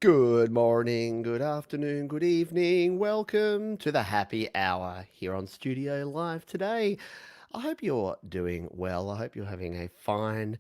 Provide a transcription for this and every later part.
Good morning, good afternoon, good evening. Welcome to the happy hour here on Studio Live today. I hope you're doing well. I hope you're having a fine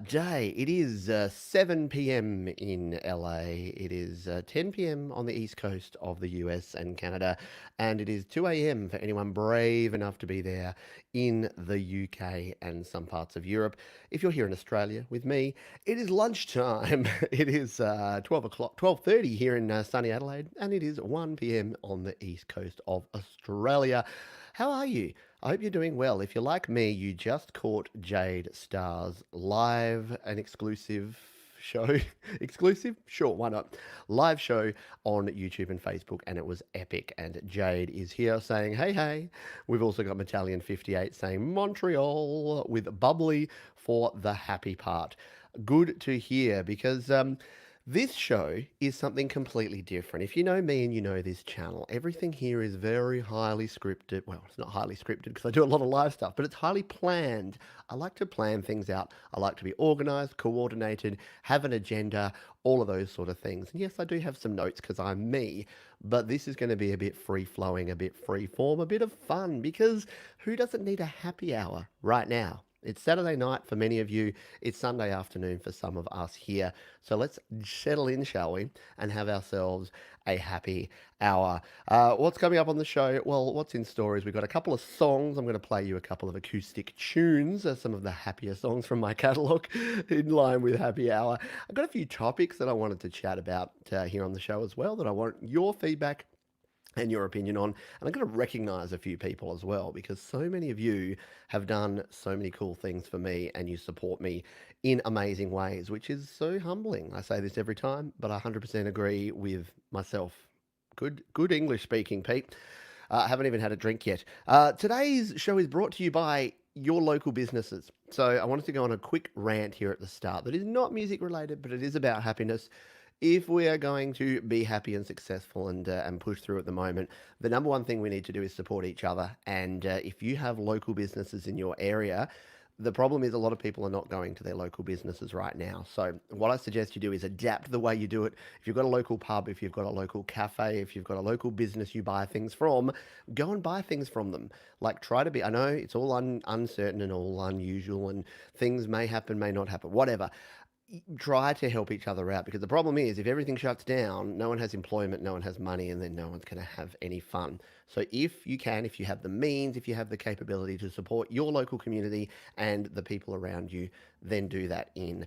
day. It is 7 p.m. in LA. It is 10 p.m. on the east coast of the US and Canada. And it is 2 a.m. for anyone brave enough to be there in the UK and some parts of Europe. If you're here in Australia with me, it is lunchtime. It is 12 o'clock, 12:30 here in sunny Adelaide, and it is 1 p.m. on the east coast of Australia. How are you? I hope you're doing well. If you're like me, you just caught Jade Starr's live and exclusive show. Exclusive? Sure, why not? Live show on YouTube and Facebook, and it was epic. And Jade is here saying, hey, hey. We've also got Battalion 58 saying Montreal with bubbly for the happy part. Good to hear because this show is something completely different. If you know me and you know this channel, everything here is very highly scripted. Well, it's not highly scripted because I do a lot of live stuff, but it's highly planned. I like to plan things out. I like to be organized, coordinated, have an agenda, all of those sort of things. And yes, I do have some notes because I'm me, but this is going to be a bit free flowing, a bit free form, a bit of fun because who doesn't need a happy hour right now? It's Saturday night for many of you. It's Sunday afternoon for some of us here. So let's settle in, shall we, and have ourselves a happy hour. What's coming up on the show? Well, what's in store is we've got a couple of songs. I'm going to play you a couple of acoustic tunes, some of the happier songs from my catalogue in line with happy hour. I've got a few topics that I wanted to chat about here on the show as well that I want your feedback and your opinion on. And I'm going to recognize a few people as well because so many of you have done so many cool things for me and you support me in amazing ways, which is so humbling. I say this every time, but I 100% agree with myself. Good English speaking, Pete. I haven't even had a drink yet. Today's show is brought to you by your local businesses. So I wanted to go on a quick rant here at the start that is not music related, but it is about happiness. If we are going to be happy and successful and push through at the moment, the number one thing we need to do is support each other. And if you have local businesses in your area, the problem is a lot of people are not going to their local businesses right now. So what I suggest you do is adapt the way you do it. If you've got a local pub, if you've got a local cafe, if you've got a local business you buy things from, go and buy things from them. Like try to be, I know it's all uncertain and all unusual and things may happen, may not happen, whatever. Try to help each other out because the problem is if everything shuts down, no one has employment, no one has money, and then no one's going to have any fun. So if you can, if you have the means, if you have the capability to support your local community and the people around you, then do that in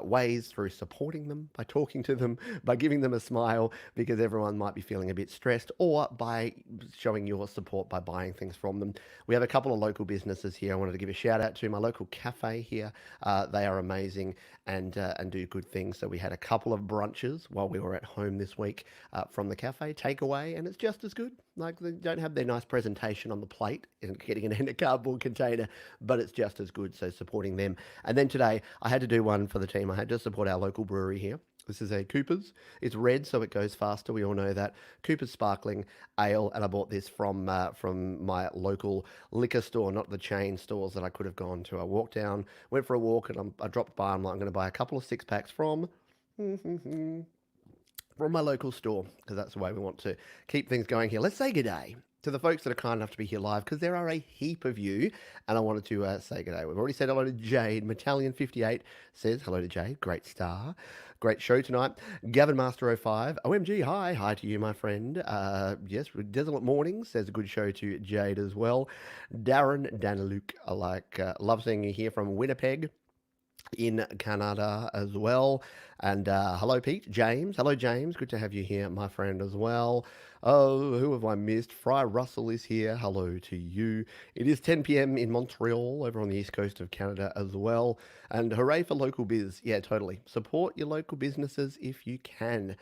ways through supporting them, by talking to them, by giving them a smile because everyone might be feeling a bit stressed, or by showing your support by buying things from them. We have a couple of local businesses here. I wanted to give a shout out to my local cafe here. They are amazing and do good things. So we had a couple of brunches while we were at home this week from the cafe, takeaway, and it's just as good. Like they don't have their nice presentation on the plate and getting it in a cardboard container, but it's just as good. So supporting them. And then today I had to do one for the team. I had to support our local brewery here. This is a Cooper's. It's red, so it goes faster. We all know that. Cooper's Sparkling Ale, and I bought this from my local liquor store, not the chain stores that I could have gone to. I walked down, went for a walk, and I dropped by. I'm like, I'm going to buy a couple of six packs from from my local store because that's the way we want to keep things going here. Let's say good day to the folks that are kind enough to be here live because there are a heap of you, and I wanted to say good day. We've already said hello to Jade. Battalion 58 says hello to Jade. Great star. Great show tonight. Gavin Master 05. OMG, hi. Hi to you, my friend. Yes, Desolate Mornings says a good show to Jade as well. Darren Daniluk, I love seeing you here from Winnipeg in Canada as well. And hello, Pete. James. Hello, James. Good to have you here, my friend, as well. Oh, who have I missed? Fry Russell is here. Hello to you. It is 10 p.m. in Montreal, over on the east coast of Canada as well. And hooray for local biz. Yeah, totally. Support your local businesses if you can.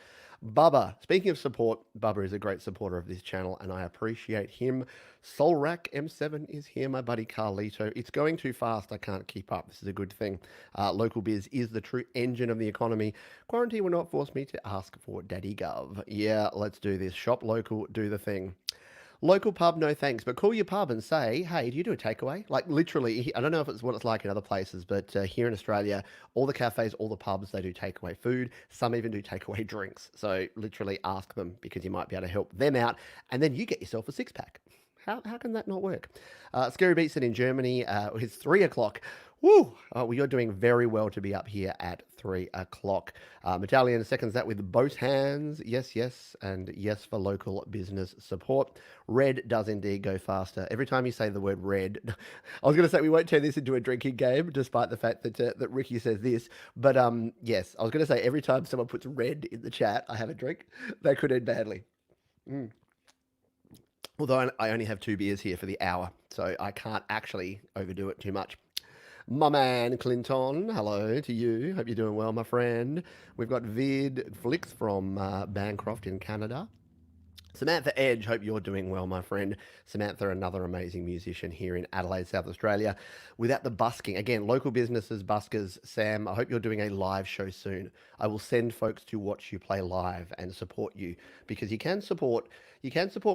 Bubba, speaking of support, Bubba is a great supporter of this channel and I appreciate him. Solrak M7 is here, my buddy Carlito. It's going too fast, I can't keep up. This is a good thing. Local biz is the true engine of the economy. Quarantine will not force me to ask for Daddy Gov. Yeah, let's do this. Shop local, do the thing. Local pub, no thanks. But call your pub and say, hey, do you do a takeaway? Like literally, I don't know if it's what it's like in other places, but here in Australia, all the cafes, all the pubs, they do takeaway food. Some even do takeaway drinks. So literally ask them because you might be able to help them out. And then you get yourself a six pack. How can that not work? Scary Beats said in Germany, it's 3 o'clock. Woo! Well, you're doing very well to be up here at 3 o'clock. Italian seconds that with both hands. Yes, yes, and yes for local business support. Red does indeed go faster. Every time you say the word red, I was going to say we won't turn this into a drinking game, despite the fact that Ricky says this. But yes, I was going to say every time someone puts red in the chat, I have a drink. That could end badly. Mm. Although I only have two beers here for the hour, so I can't actually overdo it too much. My man Clinton, hello to you. Hope you're doing well, my friend. We've got Vid Flicks from Bancroft in Canada. Samantha Edge, hope you're doing well, my friend. Samantha, another amazing musician here in Adelaide, South Australia. Without the busking, again, local businesses, buskers. Sam, I hope you're doing a live show soon. I will send folks to watch you play live and support you because you can support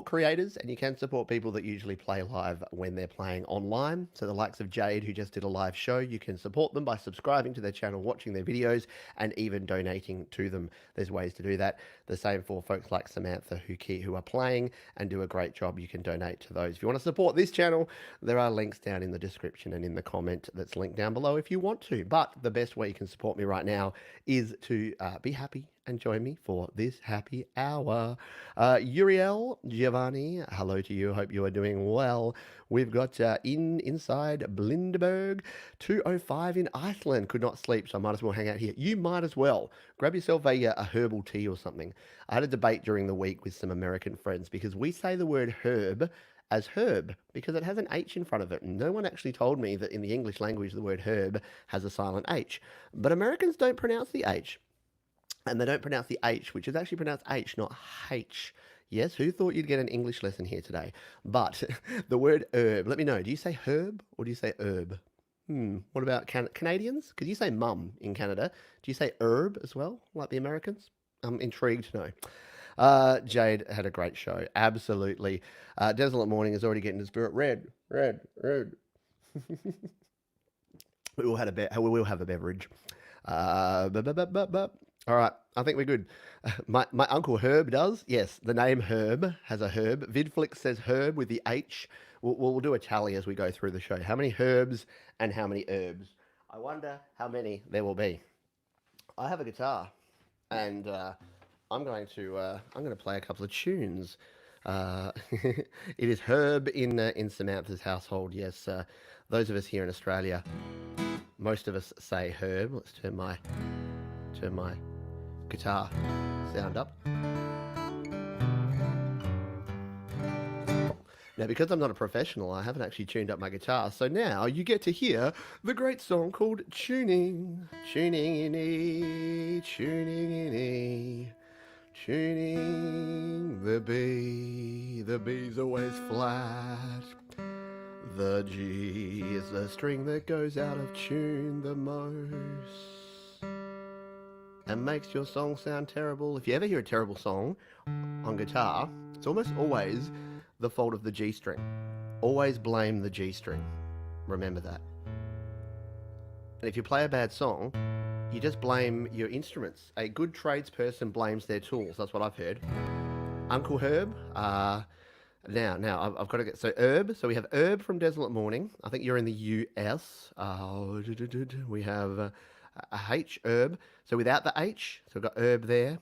creators and you can support people that usually play live when they're playing online. So the likes of Jade, who just did a live show, you can support them by subscribing to their channel, watching their videos, and even donating to them. There's ways to do that. The same for folks like Samantha who are playing and do a great job. You can donate to those. If you want to support this channel, there are links down in the description and in the comment that's linked down below if you want to. But the best way you can support me right now is to be happy and join me for this happy hour. Uriel Giovanni, hello to you. Hope you are doing well. We've got inside Blinderberg, 2:05 in Iceland. Could not sleep, so I might as well hang out here. You might as well. Grab yourself a herbal tea or something. I had a debate during the week with some American friends because we say the word herb as herb because it has an H in front of it. And no one actually told me that in the English language the word herb has a silent H. But Americans don't pronounce the H. And they don't pronounce the H, which is actually pronounced H, not H. Yes, who thought you'd get an English lesson here today? But the word herb, let me know. Do you say herb or do you say herb? What about Canadians? Because you say mum in Canada. Do you say herb as well, like the Americans? I'm intrigued to know. Jade had a great show. Absolutely. Desolate Morning is already getting the spirit. Red, red, red. We will have a beverage. All right, I think we're good. My uncle Herb does. Yes, the name Herb has a herb. Vidflix says herb with the H. We'll do a tally as we go through the show. How many herbs and how many herbs? I wonder how many there will be. I have a guitar, and I'm going to play a couple of tunes. It is Herb in Samantha's household. Yes, those of us here in Australia, most of us say Herb. Let's turn my guitar sound up. Now, because I'm not a professional, I haven't actually tuned up my guitar. So now you get to hear the great song called Tuning. Tuning in E, tuning in E, tuning the B. The B's always flat. The G is the string that goes out of tune the most and makes your song sound terrible. If you ever hear a terrible song on guitar, it's almost always the fault of the G string. Always blame the G string. Remember that. And if you play a bad song, you just blame your instruments. A good tradesperson blames their tools. That's what I've heard. Uncle Herb, now I've got to get so Herb. So we have Herb from Desolate Morning. I think you're in the US. We have a H, Herb. So without the H, so we've got Herb there.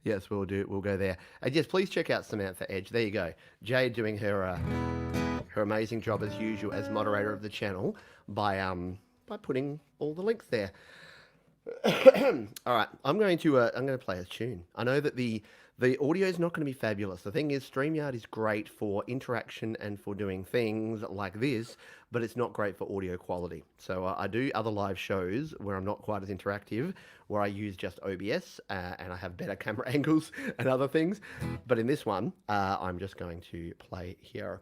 Yes, we'll go there. And yes, please check out Samantha Edge. There you go. Jade doing her amazing job as usual as moderator of the channel by putting all the links there. All right, I'm going to play a tune. I know that the audio is not going to be fabulous. The thing is, StreamYard is great for interaction and for doing things like this, but it's not great for audio quality. So I do other live shows where I'm not quite as interactive, where I use just OBS and I have better camera angles and other things. But in this one, I'm just going to play here.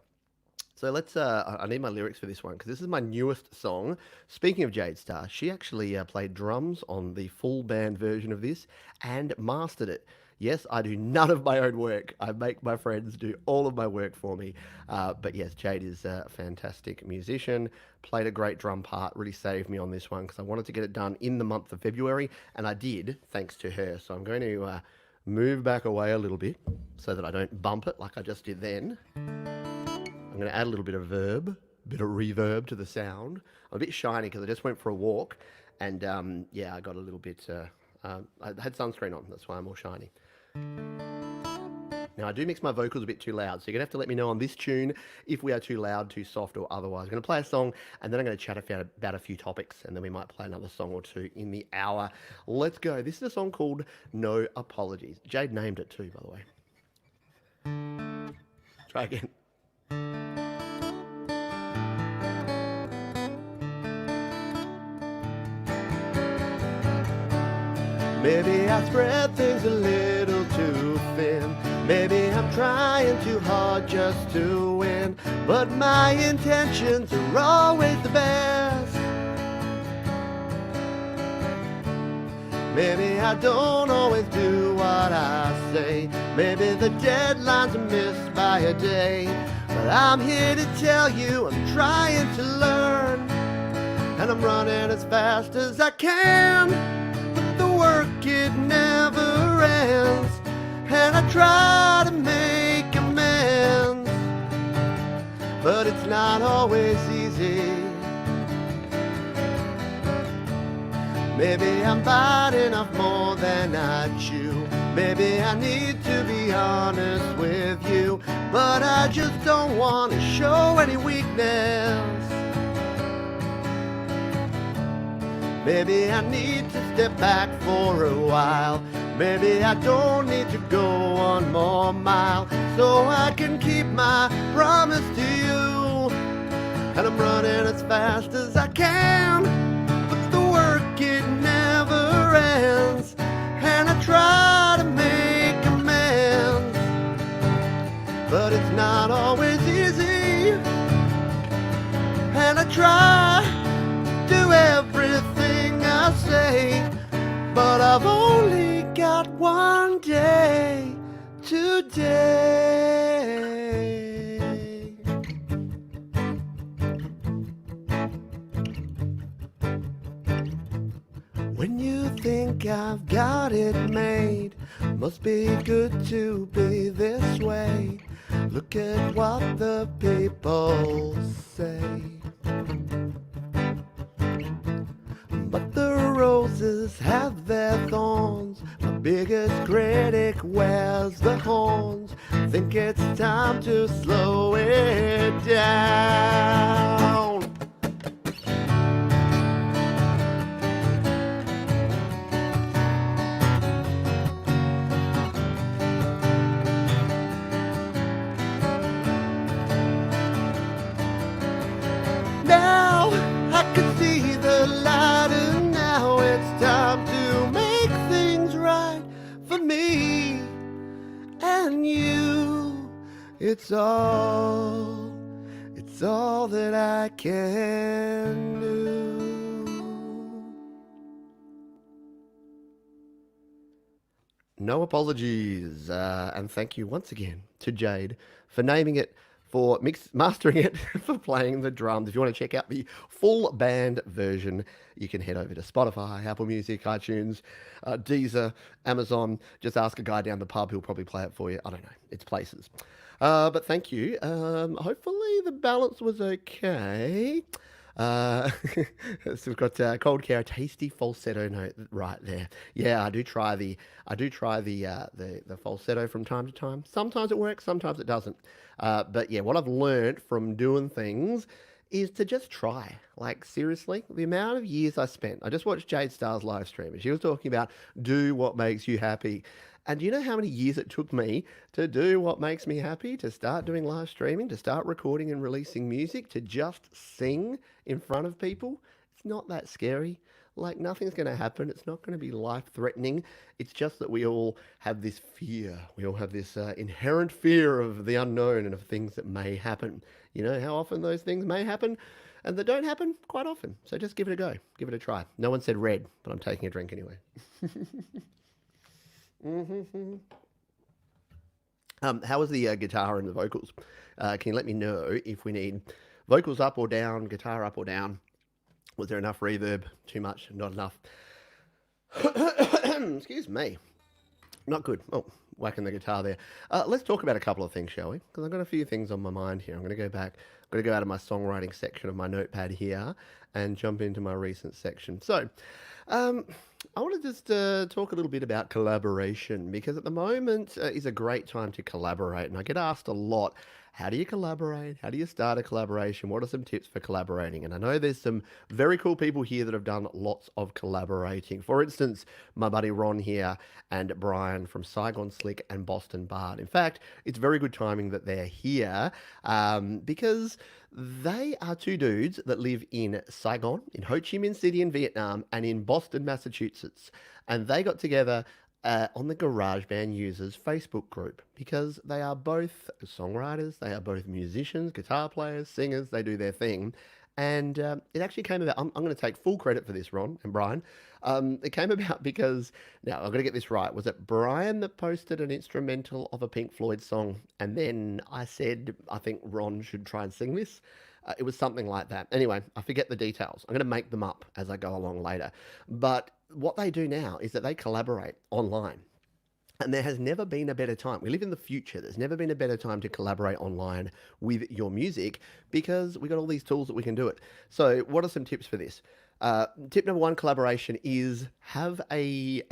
So let's, I need my lyrics for this one because this is my newest song. Speaking of Jade Star, she actually played drums on the full band version of this and mastered it. Yes, I do none of my own work. I make my friends do all of my work for me. But yes, Jade is a fantastic musician, played a great drum part, really saved me on this one because I wanted to get it done in the month of February, and I did, thanks to her. So I'm going to move back away a little bit so that I don't bump it like I just did then. I'm going to add a little bit of bit of reverb to the sound. I'm a bit shiny because I just went for a walk, and yeah, I got a little bit. I had sunscreen on, that's why I'm all shiny. Now, I do mix my vocals a bit too loud, so you're going to have to let me know on this tune if we are too loud, too soft, or otherwise. I'm going to play a song, and then I'm going to chat about a few topics, and then we might play another song or two in the hour. Let's go. This is a song called No Apologies. Jade named it too, by the way. Try again. Maybe I spread things a little too thin. Maybe I'm trying too hard just to win. But my intentions are always the best. Maybe I don't always do what I say. Maybe the deadlines are missed by a day. But I'm here to tell you I'm trying to learn. And I'm running as fast as I can. The work, it never ends, and I try to make amends, but it's not always easy. Maybe I'm biting off more than I chew. Maybe I need to be honest with you, but I just don't want to show any weakness. Maybe I need to step back for a while. Maybe I don't need to go one more mile, so I can keep my promise to you. And I'm running as fast as I can, but the work, it never ends. And I try to make amends, but it's not always easy. And I try to do everything I say, but I've only got one day today. When you think I've got it made, must be good to be this way. Look at what the people say. But the roses have their thorns. My biggest critic wears the horns. Think it's time to slow it down. Now I can see the light, and now it's time to make things right for me and you. It's all that I can do. No apologies, and thank you once again to Jade for naming it, for mastering it, for playing the drums. If you want to check out the full band version, you can head over to Spotify, Apple Music, iTunes, Deezer, Amazon. Just ask a guy down the pub, he'll probably play it for you. I don't know, it's places. But thank you. Hopefully the balance was okay. So we've got Cold Care, a tasty falsetto note right there. Yeah, I do try the falsetto from time to time. Sometimes it works, sometimes it doesn't. But yeah, what I've learned from doing things is to just try. Like, seriously, the amount of years I spent. I just watched Jade Starr's live stream, and she was talking about do what makes you happy. And do you know how many years it took me to do what makes me happy, to start doing live streaming, to start recording and releasing music, to just sing in front of people? It's not that scary. Like, nothing's going to happen. It's not going to be life-threatening. It's just that we all have this fear. We all have this inherent fear of the unknown and of things that may happen. You know how often those things may happen? And they don't happen quite often. So just give it a go. Give it a try. No one said red, but I'm taking a drink anyway. Mm-hmm. How was the guitar and the vocals? Can you let me know if we need vocals up or down, guitar up or down? Was there enough reverb? Too much? Not enough? Excuse me. Not good. Oh, whacking the guitar there. Let's talk about a couple of things, shall we? Because I've got a few things on my mind here. I'm going to go back. I'm going to go out of my songwriting section of my notepad here and jump into my recent section. So, um, I want to just talk a little bit about collaboration because at the moment is a great time to collaborate. And I get asked a lot, how do you collaborate? How do you start a collaboration? What are some tips for collaborating? And I know there's some very cool people here that have done lots of collaborating. For instance, my buddy Ron here and Brian from Saigon Slick and Boston Bard. In fact, it's very good timing that they're here because they are two dudes that live in Saigon, in Ho Chi Minh City in Vietnam, and in Boston, Massachusetts. And they got together on the GarageBand users Facebook group because they are both songwriters, they are both musicians, guitar players, singers, they do their thing. And it actually came about, I'm going to take full credit for this, Ron and Brian. It came about because, now I've got to get this right. Was it Brian that posted an instrumental of a Pink Floyd song? And then I said, I think Ron should try and sing this. It was something like that. Anyway, I forget the details. I'm going to make them up as I go along later. But what they do now is that they collaborate online. And there has never been a better time. We live in the future. There's never been a better time to collaborate online with your music because we got all these tools that we can do it. So, what are some tips for this? Tip number one, collaboration is have an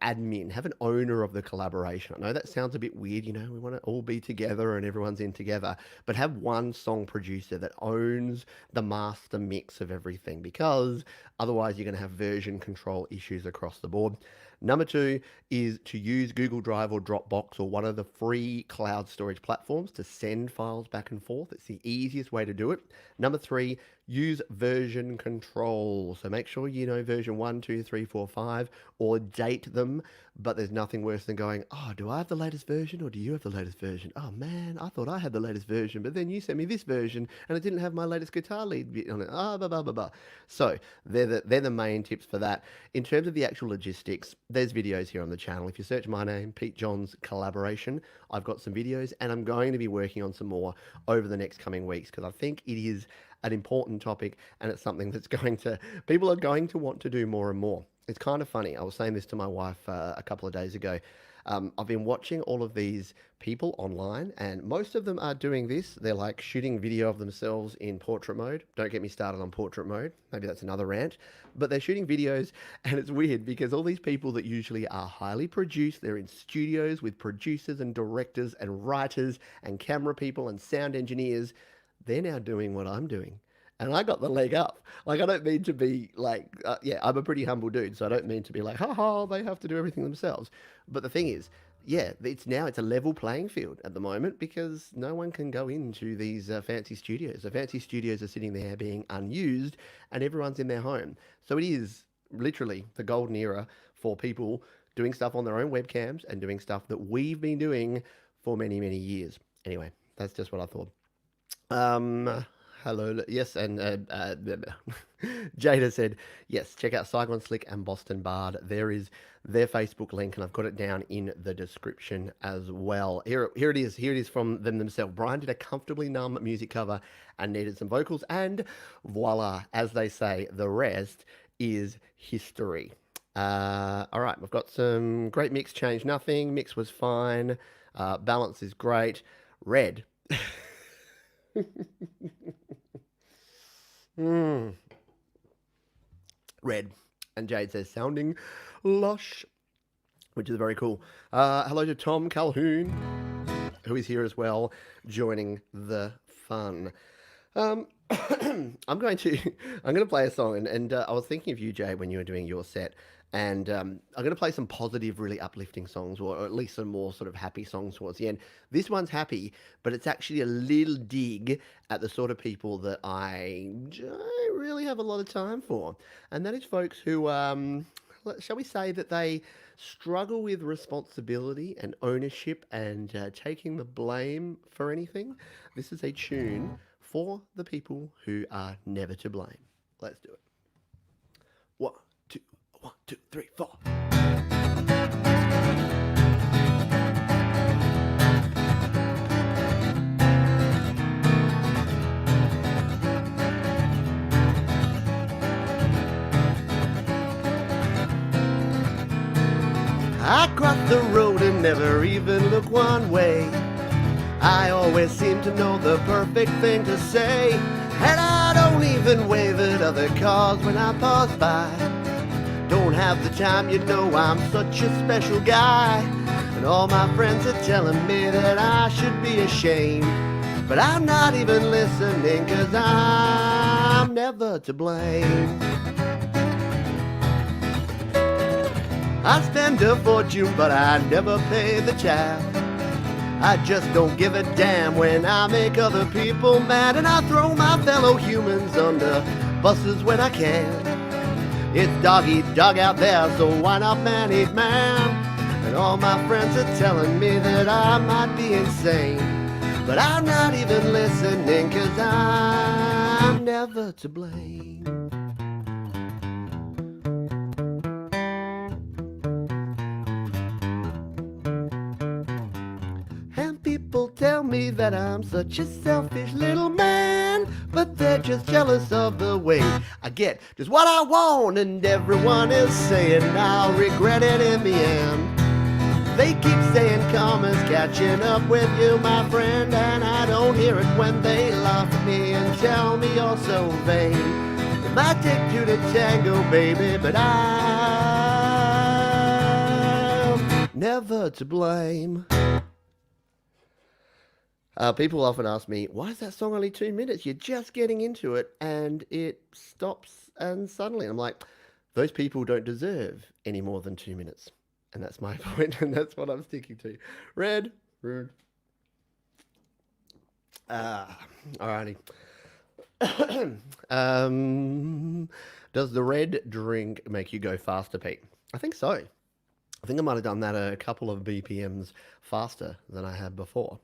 admin, have an owner of the collaboration. I know that sounds a bit weird, you know, we want to all be together and everyone's in together, but have one song producer that owns the master mix of everything because otherwise you're going to have version control issues across the board. Number two is to use Google Drive or Dropbox or one of the free cloud storage platforms to send files back and forth. It's the easiest way to do it. Number three, use version control. So make sure you know version 1, 2, 3, 4, 5 or date them. But there's nothing worse than going, oh, do I have the latest version or do you have the latest version? Oh man, I thought I had the latest version, but then you sent me this version and it didn't have my latest guitar lead bit on it. Ah, blah, blah, blah, blah. So they're the main tips for that. In terms of the actual logistics, there's videos here on the channel. If you search my name, Pete Johns Collaboration, I've got some videos and I'm going to be working on some more over the next coming weeks because I think it is an important topic and it's something that's people are going to want to do more and more. It's kind of funny. I was saying this to my wife a couple of days ago. I've been watching all of these people online, and most of them are doing this. They're like shooting video of themselves in portrait mode. Don't get me started on portrait mode. Maybe that's another rant. But they're shooting videos, and it's weird because all these people that usually are highly produced, they're in studios with producers and directors and writers and camera people and sound engineers. They're now doing what I'm doing. And I got the leg up. Like, I don't mean to be like, yeah, I'm a pretty humble dude, so I don't mean to be like, ha ha, they have to do everything themselves. But the thing is, yeah, it's a level playing field at the moment because no one can go into these fancy studios. The fancy studios are sitting there being unused and everyone's in their home. So it is literally the golden era for people doing stuff on their own webcams and doing stuff that we've been doing for many, many years. Anyway, that's just what I thought. Hello, yes, and Jada said, yes, check out Saigon Slick and Boston Bard. There is their Facebook link, and I've got it down in the description as well. Here it is. Here it is from them themselves. Brian did a comfortably numb music cover and needed some vocals, and voila, as they say, the rest is history. All right, we've got some great mix, change nothing. Mix was fine. Balance is great. Red. Mm. Red. And Jade says, sounding lush, which is very cool. Hello to Tom Calhoun, who is here as well, joining the fun. I'm going to play a song, and I was thinking of you, Jade, when you were doing your set. And I'm going to play some positive, really uplifting songs, or at least some more sort of happy songs towards the end. This one's happy, but it's actually a little dig at the sort of people that I don't really have a lot of time for. And that is folks who, shall we say that they struggle with responsibility and ownership and taking the blame for anything. This is a tune for the people who are never to blame. Let's do it. One, two, 1, 2, 3, 4. I cross the road and never even look one way. I always seem to know the perfect thing to say, and I don't even wave at other cars when I pass by. Don't have the time, you know I'm such a special guy. And all my friends are telling me that I should be ashamed, but I'm not even listening, 'cause I'm never to blame. I spend a fortune, but I never pay the tab. I just don't give a damn when I make other people mad, and I throw my fellow humans under buses when I can. It's dog eat dog out there, so why not man eat man? And all my friends are telling me that I might be insane, but I'm not even listening, 'cause I'm never to blame. And people tell me that I'm such a selfish little man, but they're just jealous of the way I get just what I want, and everyone is saying I'll regret it in the end. They keep saying karma's catching up with you, my friend, and I don't hear it when they laugh at me and tell me you're so vain. It might take two to tango, baby, but I'm never to blame. People often ask me, why is that song only 2 minutes? You're just getting into it and it stops, and suddenly I'm like, those people don't deserve any more than 2 minutes. And that's my point, and that's what I'm sticking to. Red, rude. Alrighty. Does the red drink make you go faster, Pete? I think so. I think I might have done that a couple of BPMs faster than I had before.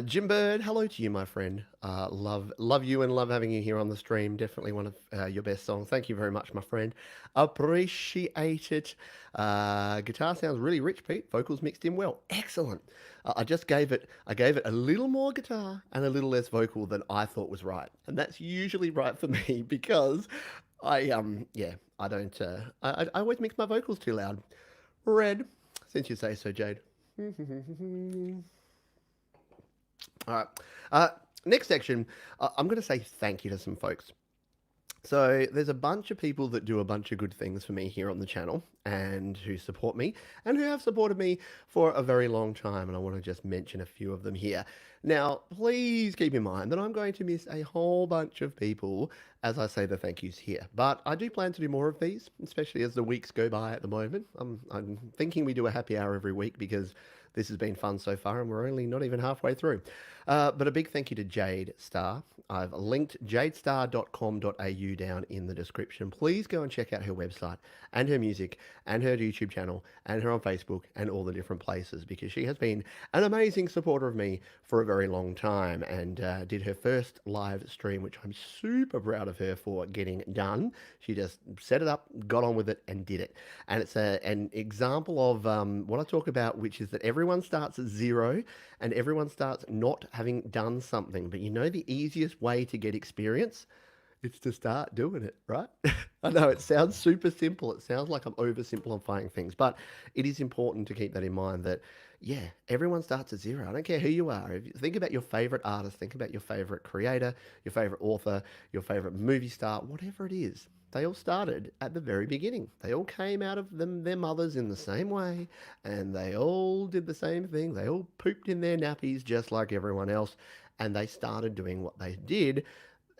Jim Bird, hello to you, my friend. Love you and love having you here on the stream. Definitely one of your best songs. Thank you very much, my friend. Appreciate it. Guitar sounds really rich, Pete. Vocals mixed in well. Excellent. I gave it a little more guitar and a little less vocal than I thought was right, and that's usually right for me because I always mix my vocals too loud. Red, since you say so, Jade. All right. Next section, I'm going to say thank you to some folks. So there's a bunch of people that do a bunch of good things for me here on the channel and who support me and who have supported me for a very long time. And I want to just mention a few of them here. Now, please keep in mind that I'm going to miss a whole bunch of people as I say the thank yous here. But I do plan to do more of these, especially as the weeks go by at the moment. I'm thinking we do a happy hour every week because this has been fun so far and we're only not even halfway through. But a big thank you to Jade Star. I've linked jadestar.com.au down in the description. Please go and check out her website and her music and her YouTube channel and her on Facebook and all the different places, because she has been an amazing supporter of me for a very long time and did her first live stream, which I'm super proud of her for getting done. She just set it up, got on with it and did it. And it's an example of what I talk about, which is that everyone starts at zero and everyone starts not having done something. But you know the easiest way to get experience? It's to start doing it, right? I know it sounds super simple. It sounds like I'm oversimplifying things, but it is important to keep that in mind that, yeah, everyone starts at zero. I don't care who you are. If you think about your favorite artist, think about your favorite creator, your favorite author, your favorite movie star, whatever it is. They all started at the very beginning. They all came out of their mothers in the same way, and they all did the same thing. They all pooped in their nappies just like everyone else, and they started doing what they did,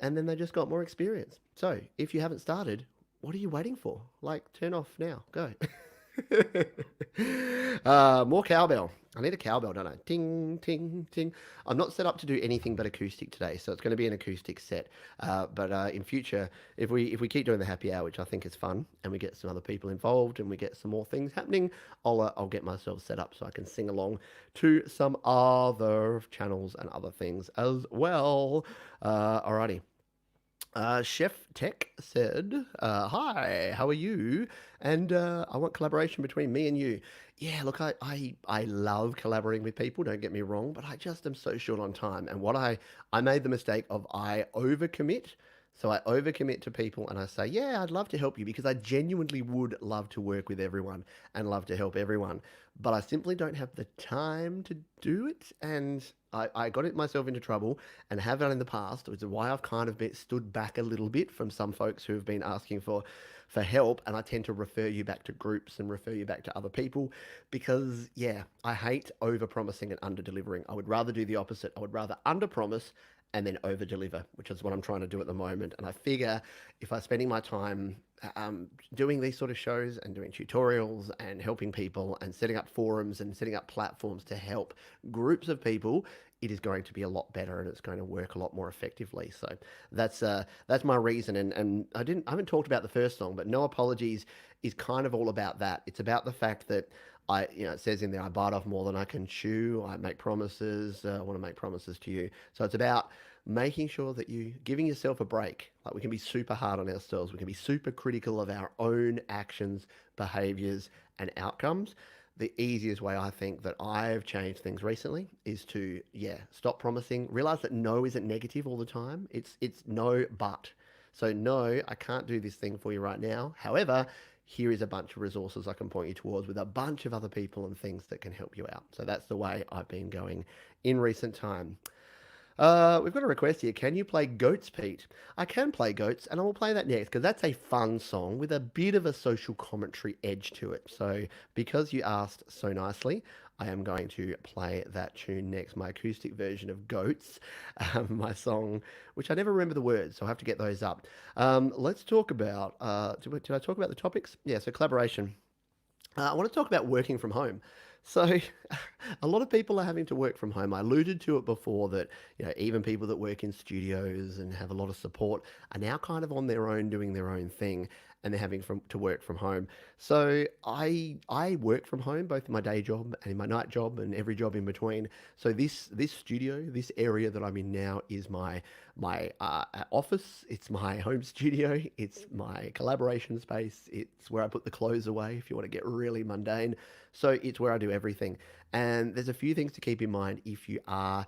and then they just got more experience. So if you haven't started, what are you waiting for? Like, turn off now. Go. More cowbell. I need a cowbell, don't I? Ting, ting, ting. I'm not set up to do anything but acoustic today, so it's going to be an acoustic set. But in future, if we keep doing the happy hour, which I think is fun, and we get some other people involved, and we get some more things happening, I'll get myself set up so I can sing along to some other channels and other things as well. Alrighty. Chef Tech said, hi, how are you? And I want collaboration between me and you. Yeah, look, I love collaborating with people, don't get me wrong, but I just am so short on time. And I made the mistake of I overcommit. So I overcommit to people and I say, yeah, I'd love to help you because I genuinely would love to work with everyone and love to help everyone. But I simply don't have the time to do it. And I got myself into trouble and have done in the past, which is why I've kind of stood back a little bit from some folks who have been asking for help. And I tend to refer you back to groups and refer you back to other people because, yeah, I hate over promising and under delivering. I would rather do the opposite. I would rather under promise and then over deliver, which is what I'm trying to do at the moment. And I figure if I'm spending my time doing these sort of shows and doing tutorials and helping people and setting up forums and setting up platforms to help groups of people, it is going to be a lot better and it's going to work a lot more effectively. So that's my reason. And I haven't talked about the first song, but No Apologies is kind of all about that. It's about the fact that it says in there, I bite off more than I can chew. I make promises. I want to make promises to you. So it's about making sure that you giving yourself a break. Like we can be super hard on ourselves. We can be super critical of our own actions, behaviors, and outcomes. The easiest way I think that I've changed things recently is to, yeah, stop promising. Realize that no isn't negative all the time. It's no but. So no, I can't do this thing for you right now. However, here is a bunch of resources I can point you towards with a bunch of other people and things that can help you out. So that's the way I've been going in recent time. We've got a request here. Can you play Goats, Pete? I can play Goats, and I will play that next because that's a fun song with a bit of a social commentary edge to it. So, because you asked so nicely, I am going to play that tune next, my acoustic version of Goats, my song, which I never remember the words, so I'll have to get those up. Let's talk about, did I talk about the topics? Yeah, so collaboration. I want to talk about working from home. So, a lot of people are having to work from home. I alluded to it before that, even people that work in studios and have a lot of support are now kind of on their own doing their own thing and they're having to work from home. So, I work from home both in my day job and in my night job and every job in between. So, this studio, this area that I'm in now is my office. It's my home studio. It's my collaboration space. It's where I put the clothes away if you want to get really mundane. So it's where I do everything. And there's a few things to keep in mind if you are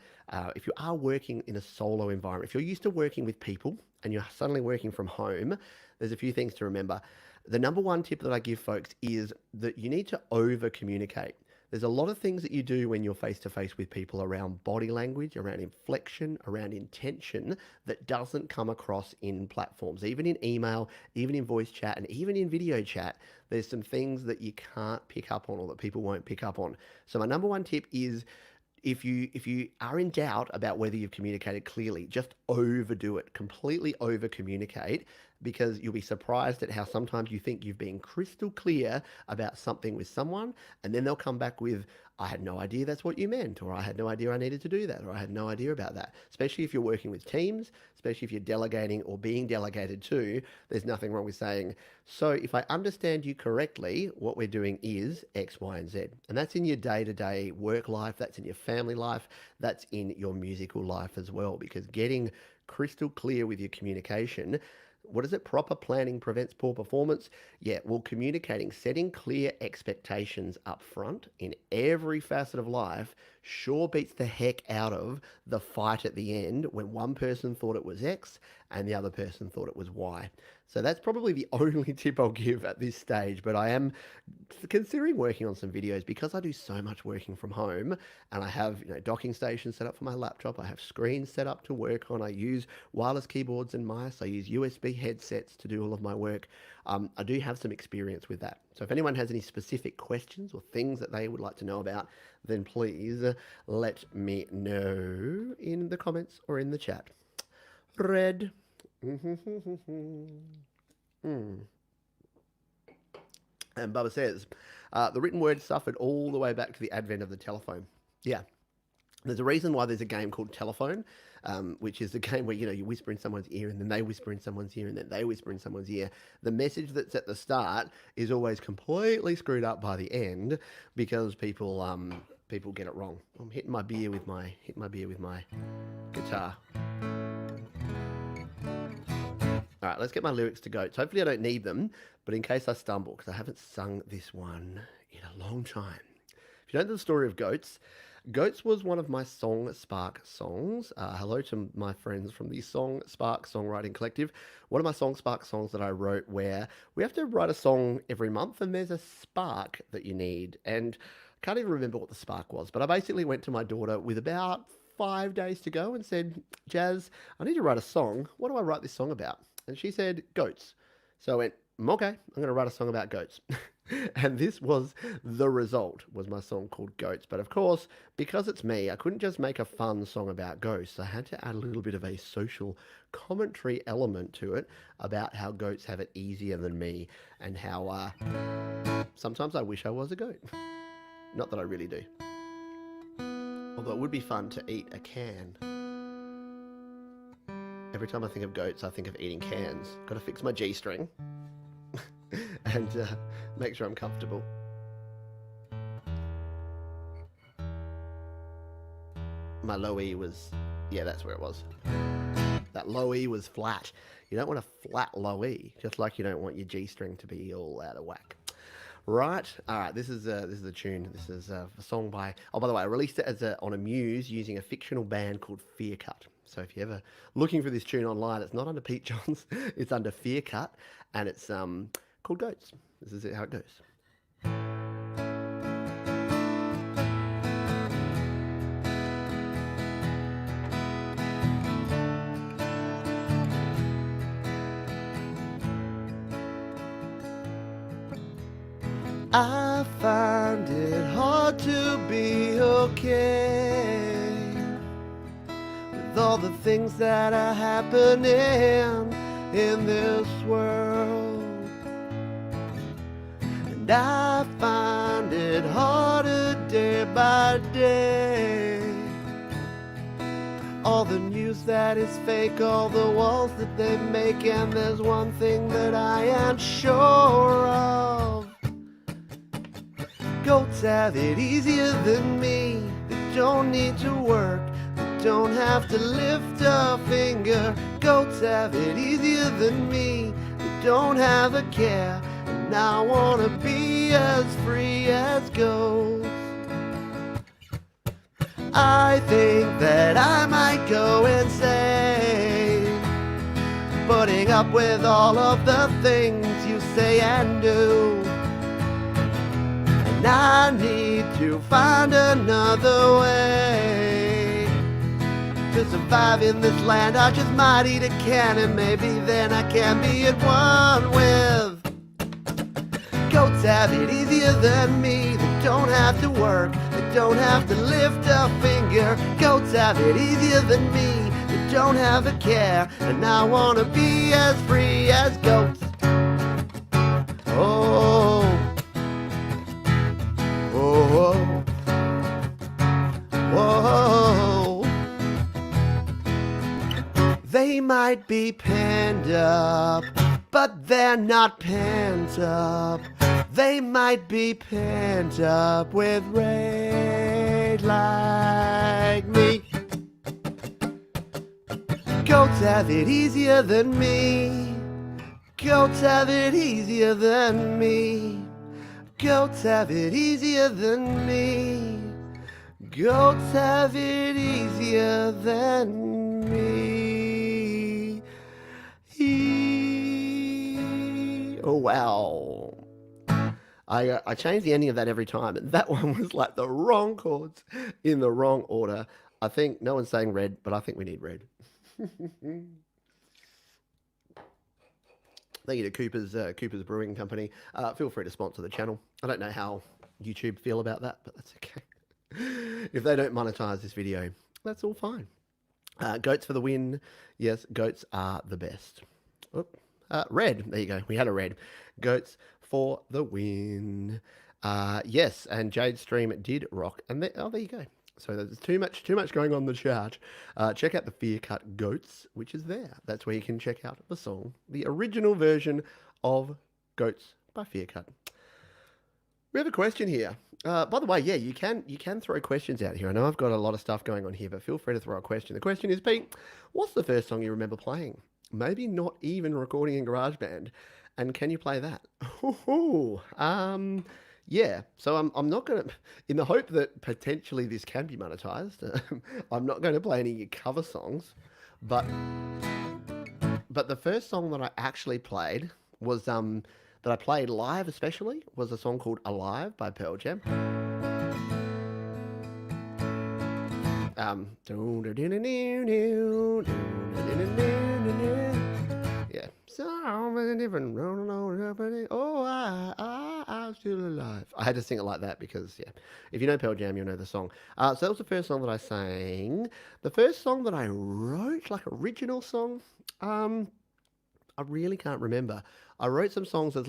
working in a solo environment. If you're used to working with people and you're suddenly working from home, there's a few things to remember. The number one tip that I give folks is that you need to over communicate. There's a lot of things that you do when you're face to face with people around body language, around inflection, around intention that doesn't come across in platforms, even in email, even in voice chat, and even in video chat. There's some things that you can't pick up on or that people won't pick up on. So my number one tip is if you are in doubt about whether you've communicated clearly, just overdo it. Completely over communicate because you'll be surprised at how sometimes you think you've been crystal clear about something with someone and then they'll come back with, I had no idea that's what you meant, or I had no idea I needed to do that, or I had no idea about that. Especially if you're working with teams, especially if you're delegating or being delegated to, there's nothing wrong with saying, so if I understand you correctly, what we're doing is X, Y, and Z. And that's in your day-to-day work life, that's in your family life, that's in your musical life as well, because getting crystal clear with your communication, what is it? Proper planning prevents poor performance. Yeah, well, communicating, setting clear expectations up front in every facet of life sure beats the heck out of the fight at the end when one person thought it was X and the other person thought it was Y. So that's probably the only tip I'll give at this stage, but I am considering working on some videos because I do so much working from home and I have, docking stations set up for my laptop. I have screens set up to work on. I use wireless keyboards and mice. I use USB headsets to do all of my work. I do have some experience with that. So if anyone has any specific questions or things that they would like to know about, then please let me know in the comments or in the chat. Red. Mm. And Bubba says, the written word suffered all the way back to the advent of the telephone. Yeah. There's a reason why there's a game called Telephone, which is a game where, you whisper in someone's ear and then they whisper in someone's ear and then they whisper in someone's ear. The message that's at the start is always completely screwed up by the end because people get it wrong. I'm hitting my beer with my guitar. All right, let's get my lyrics to Goats. Hopefully I don't need them, but in case I stumble, because I haven't sung this one in a long time. If you don't know the story of Goats, Goats was one of my Song Spark songs. Hello to my friends from the Song Spark Songwriting Collective. One of my Song Spark songs that I wrote where we have to write a song every month and there's a spark that you need. And I can't even remember what the spark was, but I basically went to my daughter with about 5 days to go and said, Jazz, I need to write a song. What do I write this song about? And she said, goats. So I went, okay, I'm going to write a song about goats. And this was the result, was my song called Goats. But of course, because it's me, I couldn't just make a fun song about ghosts. I had to add a little bit of a social commentary element to it about how goats have it easier than me and how sometimes I wish I was a goat. Not that I really do. Although it would be fun to eat a can. Every time I think of goats, I think of eating cans. Got to fix my G-string and make sure I'm comfortable. My low E was, yeah, that's where it was. That low E was flat. You don't want a flat low E, just like you don't want your G-string to be all out of whack. Right, all right. This is a tune. This is a song by. Oh, by the way, I released it as on a Muse using a fictional band called Fear Cut. So if you're ever looking for this tune online, it's not under Pete Johns. It's under Fear Cut, and it's called Goats. This is how it goes. I find it hard to be okay with all the things that are happening in this world. And I find it harder day by day. All the news that is fake, all the walls that they make, and there's one thing that I am sure of. Goats have it easier than me. They don't need to work, they don't have to lift a finger. Goats have it easier than me. They don't have a care, and I wanna be as free as goats. I think that I might go insane, putting up with all of the things you say and do. And I need to find another way to survive in this land. I just might eat a can, and maybe then I can be at one with. Goats have it easier than me. They don't have to work, they don't have to lift a finger. Goats have it easier than me. They don't have a care, and I wanna be as free as goats. Oh, oh, oh, oh. They might be penned up, but they're not penned up. They might be penned up with rage like me. Goats have it easier than me. Goats have it easier than me. Goats have it easier than me. Goats have it easier than me. Oh, wow. I changed the ending of that every time, and that one was like the wrong chords in the wrong order. I think no one's saying red, but I think we need red. Thank you to Cooper's Brewing Company. Feel free to sponsor the channel. I don't know how YouTube feel about that, but that's okay. If they don't monetize this video, that's all fine. Goats for the win. Yes, goats are the best. Oop. Red. There you go. We had a red. Goats for the win. Yes, and Jade's stream did rock. And there you go. So there's too much going on in the chat. Check out the Fear Cut Goats, which is there. That's where you can check out the song, the original version of Goats by Fear Cut. We have a question here. By the way, yeah, you can throw questions out here. I know I've got a lot of stuff going on here, but feel free to throw a question. The question is, Pete, what's the first song you remember playing? Maybe not even recording in GarageBand. And can you play that? Yeah, so I'm not gonna, in the hope that potentially this can be monetized. I'm not going to play any cover songs, but the first song that I actually played was that I played live especially was a song called "Alive" by Pearl Jam. Yeah. So many different. Oh, I'm still alive. I had to sing it like that because, yeah, if you know Pearl Jam, you'll know the song. So that was the first song that I sang. The first song that I wrote, like original song, um, I really can't remember. I wrote some songs as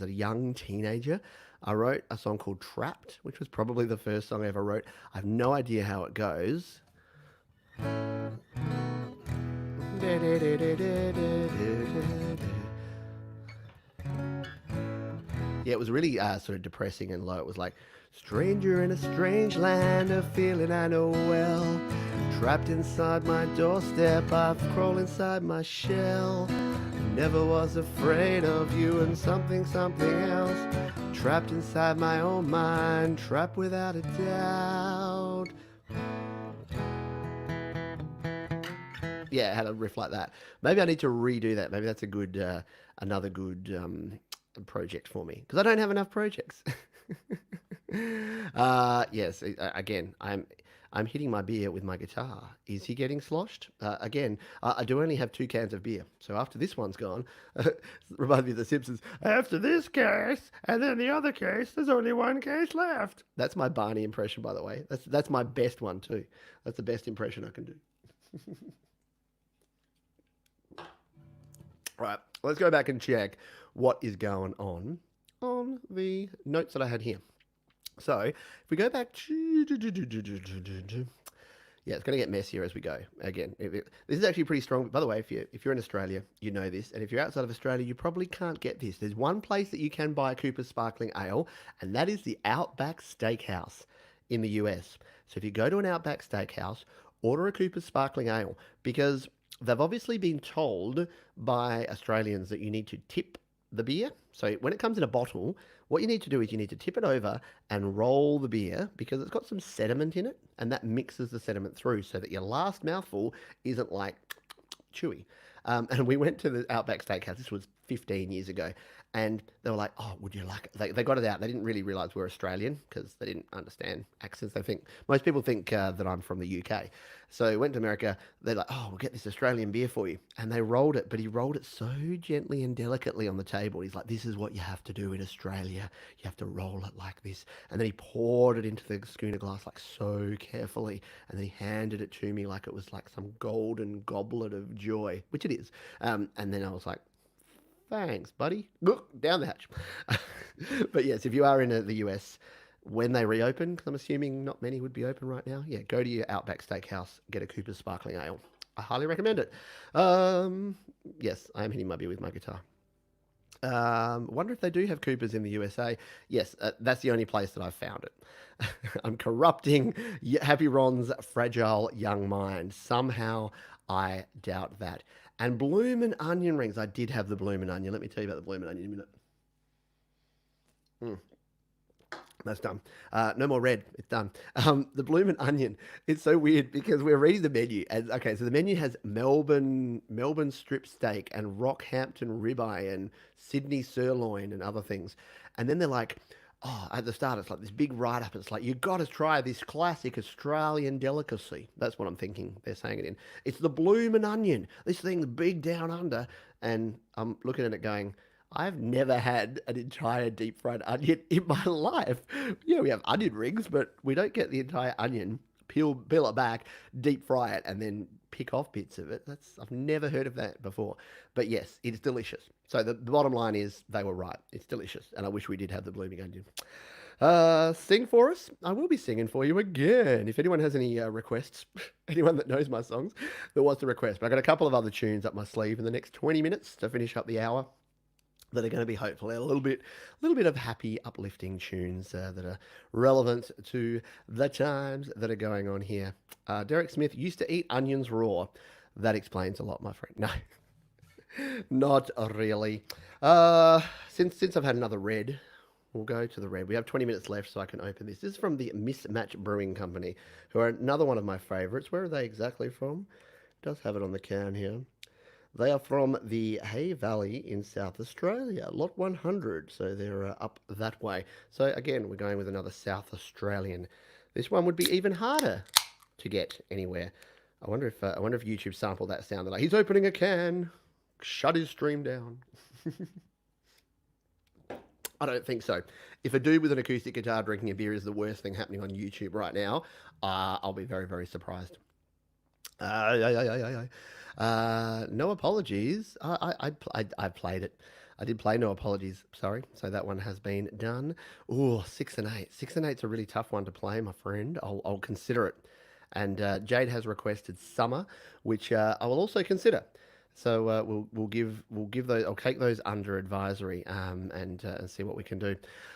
a young teenager. I wrote a song called "Trapped," which was probably the first song I ever wrote. I have no idea how it goes. Yeah, it was really sort of depressing and low. It was like, stranger in a strange land, a feeling I know well. Trapped inside my doorstep, I've crawled inside my shell. Never was afraid of you and something else. Trapped inside my own mind, trapped without a doubt. Yeah, it had a riff like that. Maybe I need to redo that. Maybe that's a good, another good project for me because I don't have enough projects. Yes. Again, I'm hitting my beer with my guitar. Is he getting sloshed? Again, I do only have 2 cans of beer, so after this one's gone, reminds me of The Simpsons. After this case, and then the other case, there's only 1 case left. That's my Barney impression, by the way. That's my best one too. That's the best impression I can do. Right, let's go back and check what is going on the notes that I had here. So if we go back to, yeah, it's going to get messier as we go. Again, this is actually pretty strong. By the way, if you're in Australia, you know this, and if you're outside of Australia, you probably can't get this. There's one place that you can buy a Cooper's Sparkling Ale, and that is the Outback Steakhouse in the US. So if you go to an Outback Steakhouse, order a Cooper's Sparkling Ale because they've obviously been told by Australians that you need to tip the beer. So when it comes in a bottle, what you need to do is you need to tip it over and roll the beer because it's got some sediment in it, and that mixes the sediment through so that your last mouthful isn't like chewy. And we went to the Outback Steakhouse. This was 15 years ago. And they were like, "Oh, would you like it?" They got it out. They didn't really realize we're Australian because they didn't understand accents. They think most people think that I'm from the UK. So went to America. They're like, "Oh, we'll get this Australian beer for you." And they rolled it, but he rolled it so gently and delicately on the table. He's like, "This is what you have to do in Australia. You have to roll it like this." And then he poured it into the schooner glass like so carefully, and then he handed it to me like it was like some golden goblet of joy, which it is. And then I was like, "Thanks, buddy." Look, down the hatch. But yes, if you are in the US, when they reopen, because I'm assuming not many would be open right now, yeah, go to your Outback Steakhouse, get a Cooper's Sparkling Ale. I highly recommend it. Yes, I am hitting my beer with my guitar. Wonder if they do have Coopers in the USA. Yes, that's the only place that I've found it. I'm corrupting Happy Ron's fragile young mind. Somehow I doubt that. And bloomin' onion rings. I did have the bloomin' onion. Let me tell you about the bloomin' onion in a minute. Mm, that's done. No more red. It's done. The bloomin' onion. It's so weird because we're reading the menu, and okay, so the menu has Melbourne strip steak and Rockhampton ribeye and Sydney sirloin and other things, and then they're like, oh, at the start it's like this big write up. It's like you got to try this classic Australian delicacy. That's what I'm thinking. They're saying it in. It's the bloomin' onion. This thing's big down under, and I'm looking at it going, I've never had an entire deep fried onion in my life. Yeah, we have onion rings, but we don't get the entire onion, peel it back, deep fry it, and then pick off bits of it. I've never heard of that before. But yes, it's delicious. So the bottom line is they were right. It's delicious, and I wish we did have the blooming onion. Sing for us. I will be singing for you again. If anyone has any requests, anyone that knows my songs that wants to request. But I got a couple of other tunes up my sleeve in the next 20 minutes to finish up the hour that are going to be hopefully a little bit of happy, uplifting tunes that are relevant to the times that are going on here. Derek Smith used to eat onions raw. That explains a lot, my friend. No, not really. Since I've had another red, We'll go to the red. We have 20 minutes left, so I can open this. This is from the Mismatch Brewing Company, who are another one of my favourites. Where are they exactly from? It does have it on the can here. They are from the Hay Valley in South Australia, lot 100. So they're up that way. So again, we're going with another South Australian. This one would be even harder to get anywhere. I wonder if YouTube sampled that sound. They're like, he's opening a can. Shut his stream down. I don't think so. If a dude with an acoustic guitar drinking a beer is the worst thing happening on YouTube right now, I'll be very, very surprised. No apologies. I played it. I did play No Apologies. Sorry. So that one has been done. Oh, 6 and 8. 6 and 8's a really tough one to play, my friend. I'll consider it. And Jade has requested Summer, which I will also consider. So we'll give those. I'll take those under advisory and see what we can do.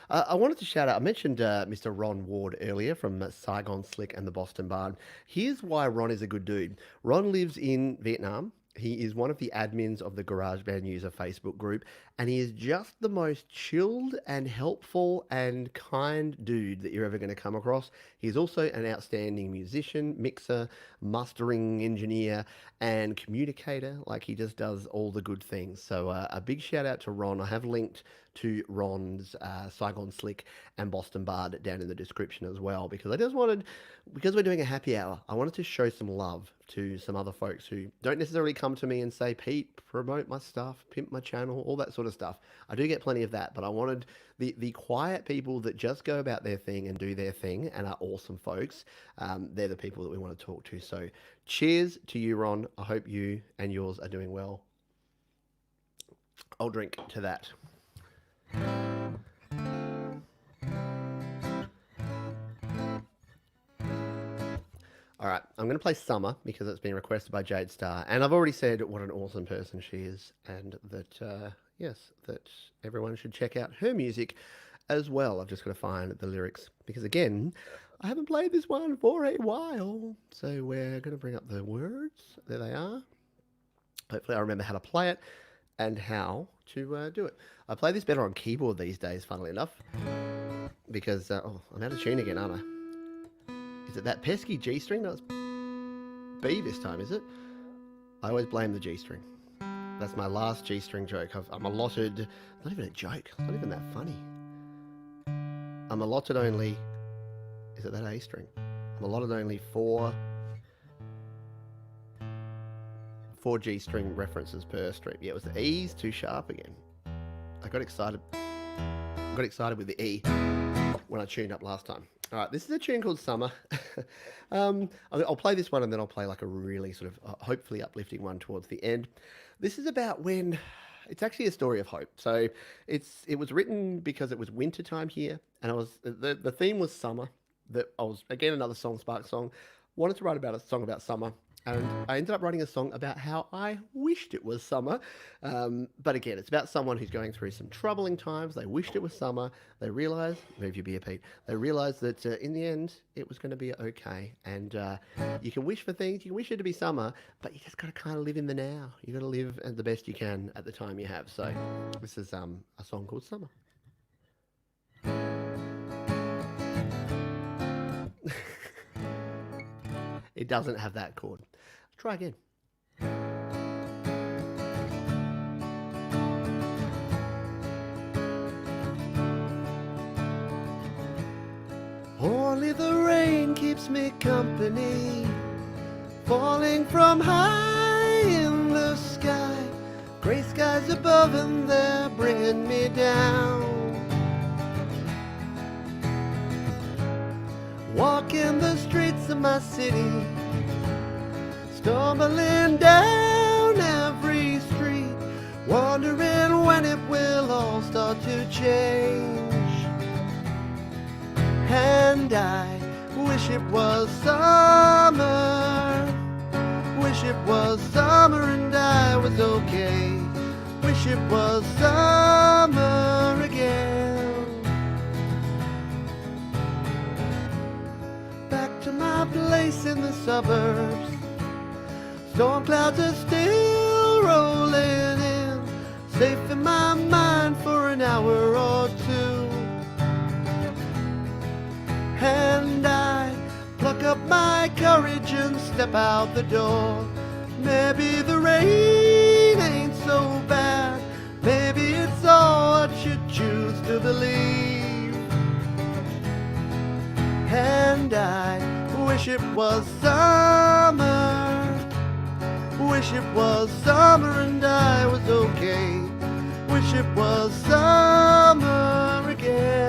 I wanted to shout out. I mentioned Mr. Ron Ward earlier from Saigon Slick and the Boston Barn. Here's why Ron is a good dude. Ron lives in Vietnam. He is one of the admins of the GarageBand User Facebook group, and he is just the most chilled and helpful and kind dude that you're ever going to come across. He's also an outstanding musician, mixer, mastering engineer, and communicator. Like, he just does all the good things. So a big shout out to Ron. I have linked to Ron's Saigon Slick and Boston Bard down in the description as well, because because we're doing a happy hour, I wanted to show some love to some other folks who don't necessarily come to me and say, Pete, promote my stuff, pimp my channel, all that sort of stuff. I do get plenty of that, but I wanted the quiet people that just go about their thing and do their thing and are awesome folks. They're the people that we want to talk to. So cheers to you, Ron. I hope you and yours are doing well. I'll drink to that. All right, I'm going to play Summer because it's been requested by Jade Star, and I've already said what an awesome person she is, and that yes, that everyone should check out her music as well. I've just got to find the lyrics because, again, I haven't played this one for a while, so we're going to bring up the words. There they are. Hopefully I remember how to play it and how to do it. I play this better on keyboard these days, funnily enough, because I'm out of tune again, aren't I? Is it that pesky G string? No, it's B this time, is it? I always blame the G string. That's my last G string joke. I'm allotted, not even a joke, it's not even that funny. I'm allotted only, is it that A string? I'm allotted only four G string references per string. Yeah, it was the E's too sharp again. I got excited with the E when I tuned up last time. All right, this is a tune called Summer. I'll play this one and then I'll play like a really sort of hopefully uplifting one towards the end. This is about when, it's actually a story of hope. So it was written because it was winter time here, and the theme was summer. That I was, again, another Song Spark song. Wanted to write about a song about summer, and I ended up writing a song about how I wished it was summer. But again, it's about someone who's going through some troubling times. They wished it was summer. They realised, move your beer, Pete. They realised that in the end, it was going to be okay. And you can wish for things. You can wish it to be summer, but you just got to kind of live in the now. You got to live the best you can at the time you have. So this is a song called Summer. It doesn't have that chord. Let's try again. Only the rain keeps me company, falling from high in the sky. Gray skies above and they're bringing me down. Walking the streets of my city, stumbling down every street, wondering when it will all start to change. And I wish it was summer, wish it was summer and I was okay, wish it was summer again. My place in the suburbs, storm clouds are still rolling in, safe in my mind for an hour or two. my courage and step out the door. Maybe the rain ain't so bad. Maybe it's all I should choose to believe. And I wish it was summer. Wish it was summer and I was okay. Wish it was summer again.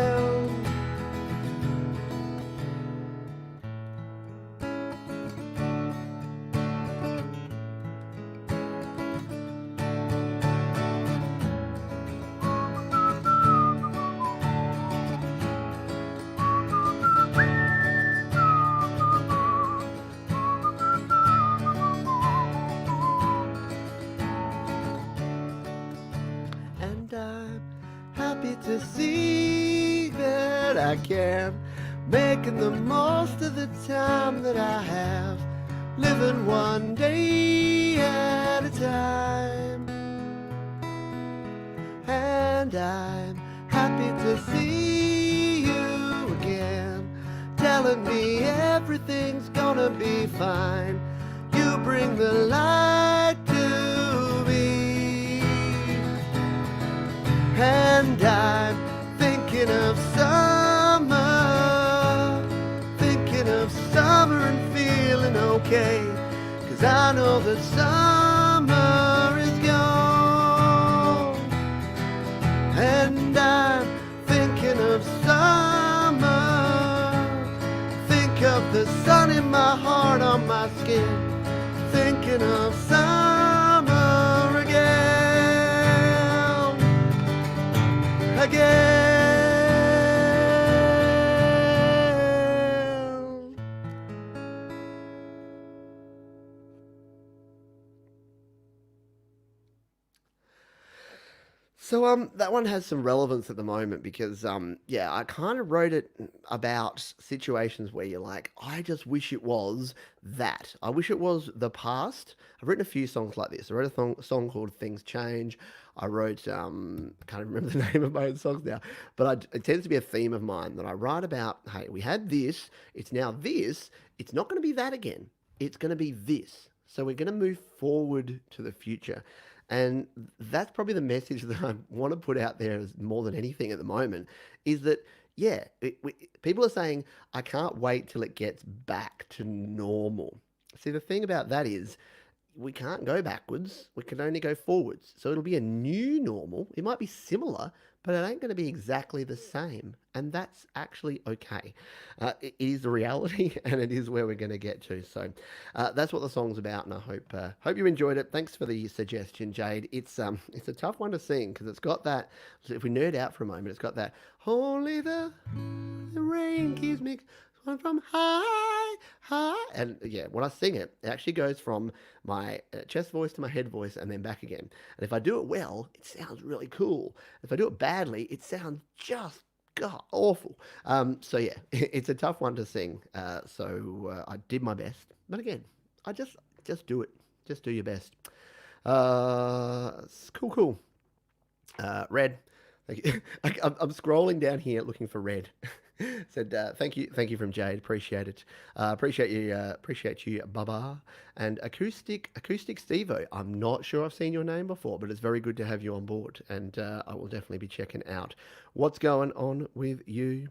And I'm happy to see that I can, making the most of the time that I have, living one day at a time. And I'm happy to see you again, telling me everything's gonna be fine. You bring the light to me. And I'm thinking of summer, thinking of summer and feeling okay, 'cause I know that summer is gone. And I'm thinking of summer, think of the sun in my heart, on my skin, thinking of summer again. So that one has some relevance at the moment because yeah, I kind of wrote it about situations where you're like, I just wish it was that. I wish it was the past. I've written a few songs like this. I wrote a song called Things Change. I wrote I can't remember the name of my own songs now, but it tends to be a theme of mine that I write about. Hey, we had this, it's now this, it's not going to be that again. It's going to be this. So we're going to move forward to the future. And that's probably the message that I want to put out there as more than anything at the moment is that, yeah, people are saying, I can't wait till it gets back to normal. See, the thing about that is we can't go backwards. We can only go forwards. So it'll be a new normal. It might be similar, but it ain't going to be exactly the same. And that's actually okay. It is the reality, and it is where we're going to get to. So that's what the song's about, and I hope you enjoyed it. Thanks for the suggestion, Jade. It's a tough one to sing because it's got that. If we nerd out for a moment, it's got that. Only the rain keeps me from high, high. And yeah, when I sing it, it actually goes from my chest voice to my head voice and then back again. And if I do it well, it sounds really cool. If I do it badly, it sounds just God awful. So yeah, it's a tough one to sing. So I did my best, but again, I just do it. Just do your best. Cool. Red. Thank you. I'm scrolling down here looking for Red. Said thank you from Jade. Appreciate it. Appreciate you, Baba. And acoustic Stevo. I'm not sure I've seen your name before, but it's very good to have you on board, and I will definitely be checking out what's going on with you.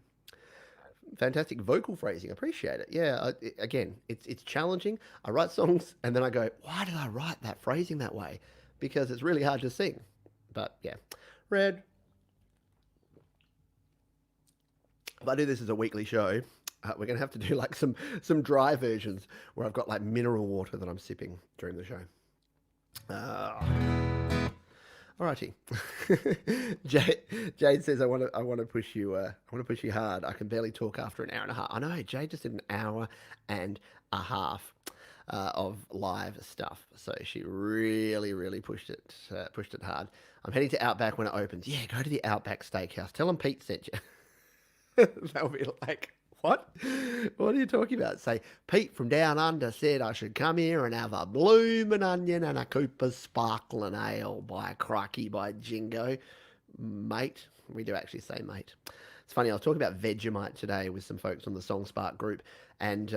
Fantastic vocal phrasing. Appreciate it. Yeah. Again, it's challenging. I write songs and then I go, why did I write that phrasing that way? Because it's really hard to sing. But yeah, Red. If I do this as a weekly show, we're going to have to do like some dry versions where I've got like mineral water that I'm sipping during the show. Alrighty. Jade says I want to push you. I want to push you hard. I can barely talk after an hour and a half. I know Jade just did an hour and a half of live stuff, so she really pushed it hard. I'm heading to Outback when it opens. Yeah, go to the Outback Steakhouse. Tell them Pete sent you. They'll be like, what? What are you talking about? Say, Pete from Down Under said I should come here and have a bloomin' onion and a Cooper's sparkling ale by crikey by Jingo. Mate. We do actually say mate. It's funny, I was talking about Vegemite today with some folks on the Song Spark group, and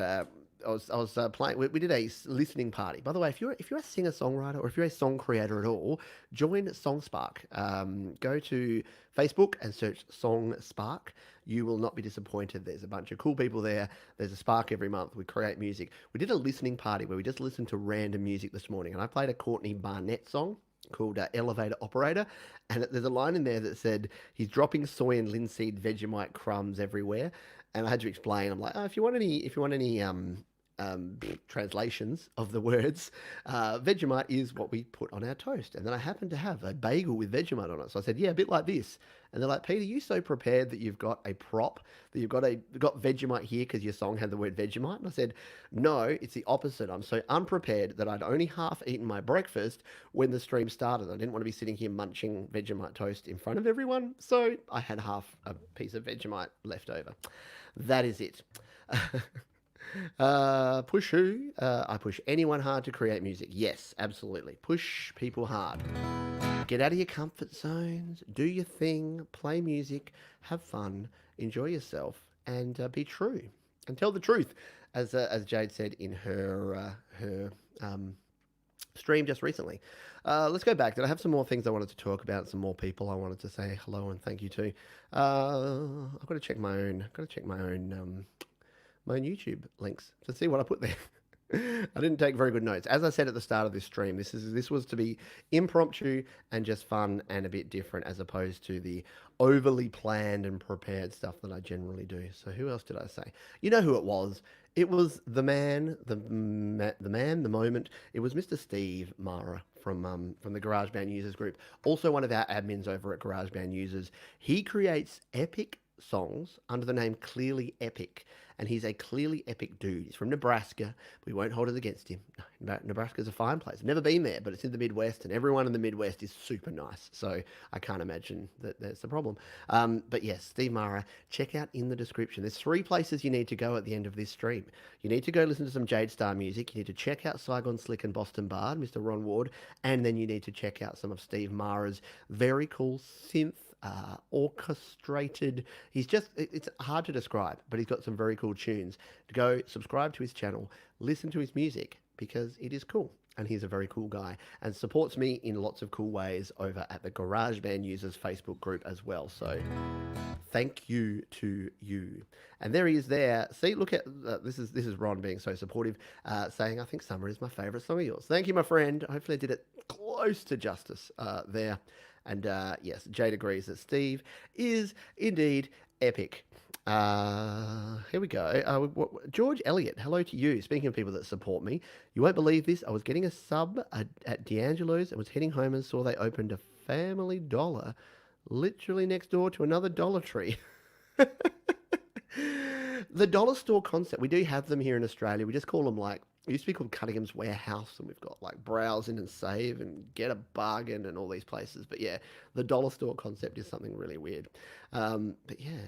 I was playing. We did a listening party. By the way, if you're a singer songwriter or if you're a song creator at all, join SongSpark. Go to Facebook and search SongSpark. You will not be disappointed. There's a bunch of cool people there. There's a spark every month. We create music. We did a listening party where we just listened to random music this morning, and I played a Courtney Barnett song called Elevator Operator, and there's a line in there that said he's dropping soy and linseed Vegemite crumbs everywhere, and I had to explain. I'm like, oh, if you want any translations of the words, Vegemite is what we put on our toast. And then I happened to have a bagel with Vegemite on it, so I said, yeah, a bit like this. And they're like, Peter, you so prepared that you've got a prop, that you've got Vegemite here because your song had the word Vegemite. And I said, no, it's the opposite. I'm so unprepared that I'd only half eaten my breakfast when the stream started. I didn't want to be sitting here munching Vegemite toast in front of everyone, so I had half a piece of Vegemite left over. That is it. Push who? I push anyone hard to create music. Yes, absolutely. Push people hard. Get out of your comfort zones, do your thing, play music, have fun, enjoy yourself, and be true. And tell the truth, as Jade said in her stream just recently. Let's go back. Did I have some more things I wanted to talk about? Some more people I wanted to say hello and thank you to. I've got to check my own. Got to check my own YouTube links to see what I put there. I didn't take very good notes. As I said at the start of this stream, this was to be impromptu and just fun and a bit different as opposed to the overly planned and prepared stuff that I generally do. So who else did I say? You know who it was? It was the moment. It was Mr. Steve Mara from the GarageBand Users Group, also one of our admins over at GarageBand Users. He creates epic songs under the name Clearly Epic, and he's a clearly epic dude. He's from Nebraska. We won't hold it against him. Nebraska's a fine place. I've never been there, but it's in the Midwest, and everyone in the Midwest is super nice. So I can't imagine that that's the problem. But yes, Steve Mara, check out in the description. There's 3 places you need to go at the end of this stream. You need to go listen to some Jade Star music. You need to check out Saigon Slick and Boston Bard, Mr. Ron Ward, and then you need to check out some of Steve Mara's very cool synth orchestrated. It's hard to describe, but he's got some very cool tunes. To go subscribe to his channel, listen to his music because it is cool. And he's a very cool guy and supports me in lots of cool ways over at the GarageBand Users Facebook group as well. So thank you to you. And there he is there. See, look at this is Ron being so supportive, saying, I think Summer is my favorite song of yours. Thank you, my friend. Hopefully I did it close to justice there. And yes, Jade agrees that Steve is indeed epic. Here we go. George Elliott, hello to you. Speaking of people that support me, you won't believe this. I was getting a sub at D'Angelo's and was heading home and saw they opened a Family Dollar literally next door to another Dollar Tree. The dollar store concept, we do have them here in Australia. We just call them like, it used to be called Cunningham's Warehouse, and we've got like Browse In and Save and Get a Bargain and all these places. But yeah, the dollar store concept is something really weird. But yeah,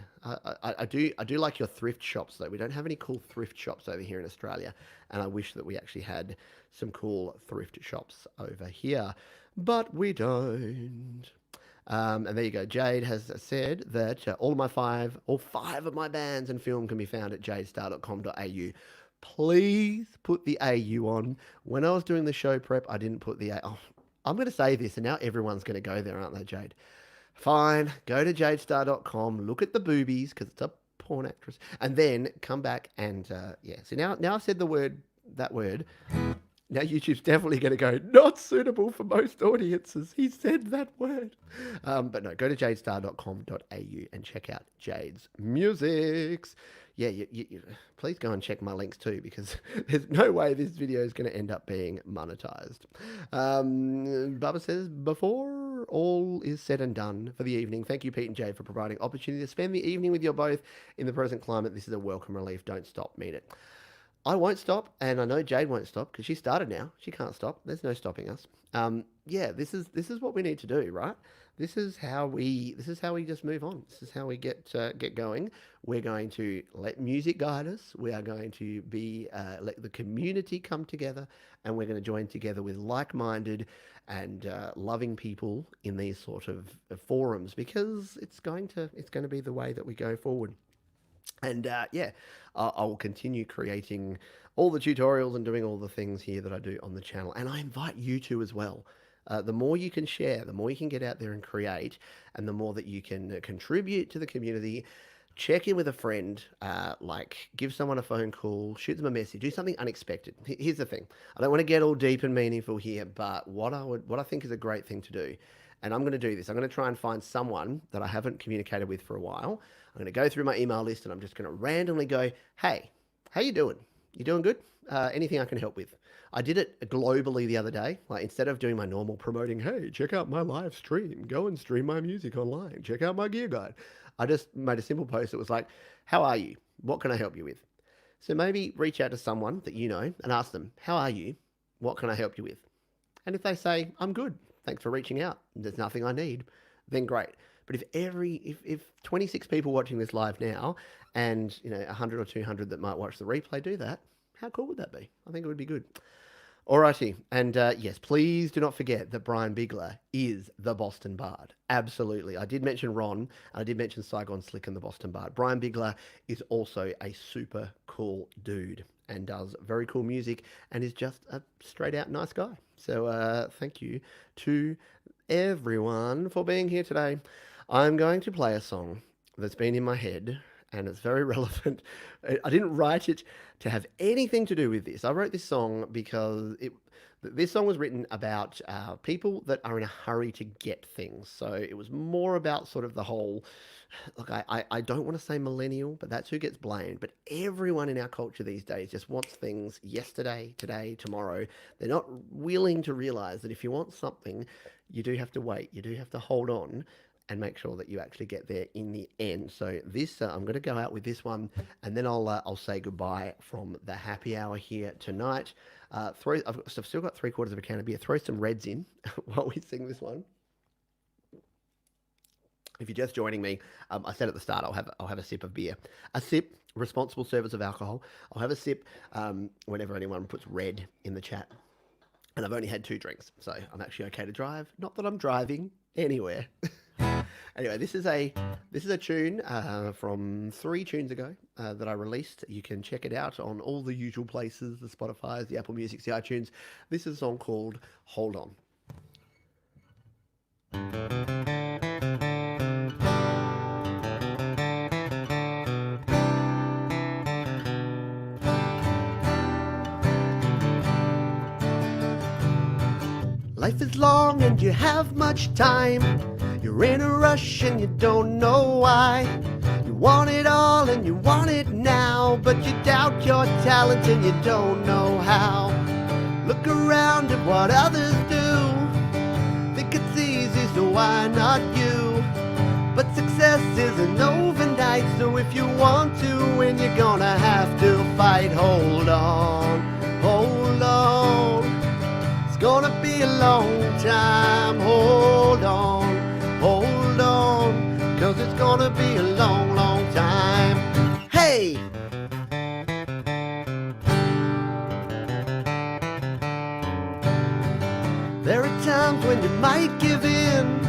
I do like your thrift shops though. We don't have any cool thrift shops over here in Australia, and I wish that we actually had some cool thrift shops over here, but we don't. And there you go. Jade has said that all 5 of my bands and film can be found at jadestar.com.au. Please put the AU on. When I was doing the show prep, I didn't put the A. Oh, I'm going to say this, and now everyone's going to go there, aren't they, Jade? Fine. Go to jadestar.com, look at the boobies, because it's a porn actress, and then come back and, yeah. So now I've said that word. Now YouTube's definitely going to go, not suitable for most audiences. He said that word. But no, go to jadestar.com.au and check out Jade's musics. Yeah, you, please go and check my links too, because there's no way this video is going to end up being monetized. Bubba says, before all is said and done for the evening, thank you, Pete and Jade, for providing opportunity to spend the evening with you both. In the present climate, this is a welcome relief. Don't stop, mean it. I won't stop, and I know Jade won't stop because she started now. She can't stop. There's no stopping us. Yeah, this is what we need to do, right? This is how we just move on. This is how we get going. We're going to let music guide us. We are going to let the community come together, and we're going to join together with like-minded and loving people in these sort of forums, because it's going to be the way that we go forward. And yeah, I'll continue creating all the tutorials and doing all the things here that I do on the channel. And I invite you to as well. The more you can share, the more you can get out there and create, and the more that you can contribute to the community. Check in with a friend, like give someone a phone call, shoot them a message, do something unexpected. Here's the thing: I don't want to get all deep and meaningful here, but what I think is a great thing to do, and I'm going to do this. I'm going to try and find someone that I haven't communicated with for a while. I'm going to go through my email list and I'm just going to randomly go, "Hey, how you doing? You doing good? Anything I can help with?" I did it globally the other day. Like instead of doing my normal promoting, "Hey, check out my live stream. Go and stream my music online. Check out my gear guide." I just made a simple post that was like, "How are you? What can I help you with?" So maybe reach out to someone that you know and ask them, "How are you? What can I help you with?" And if they say, "I'm good, thanks for reaching out, there's nothing I need," then great. But if 26 people watching this live now and 100 or 200 that might watch the replay do that, how cool would that be? I think it would be good. Alrighty, and yes, please do not forget that Brian Bigler is the Boston Bard. Absolutely. I did mention Ron, and I did mention Saigon Slick and the Boston Bard. Brian Bigler is also a super cool dude and does very cool music and is just a straight out nice guy. So thank you to everyone for being here today. I'm going to play a song that's been in my head and it's very relevant. I didn't write it to have anything to do with this. I wrote this song because this song was written about people that are in a hurry to get things. So it was more about sort of the whole, look, I don't want to say millennial, but that's who gets blamed. But everyone in our culture these days just wants things yesterday, today, tomorrow. They're not willing to realize that if you want something, you do have to wait. You do have to hold on and make sure that you actually get there in the end. So this, I'm going to go out with this one, and then I'll say goodbye from the happy hour here tonight. I've still got 3/4 of a can of beer. Throw some Reds in while we sing this one. If you're just joining me, I said at the start I'll have a sip of beer. A sip, responsible service of alcohol. I'll have a sip whenever anyone puts red in the chat. And I've only had 2 drinks, so I'm actually okay to drive. Not that I'm driving anywhere. Anyway, this is a tune from 3 tunes ago that I released. You can check it out on all the usual places, the Spotify's, the Apple Music's, the iTunes. This is a song called Hold On. Life is long and you have much time. You're in a rush and you don't know why. You want it all and you want it now, but you doubt your talent and you don't know how. Look around at what others do. Think it's easy, so why not you? But success isn't overnight, so if you want to win, you're gonna have to fight. Hold on, hold on. It's gonna be a long time. Hold on, hold on, 'cause it's gonna be a long, long time. Hey! There are times when you might give in,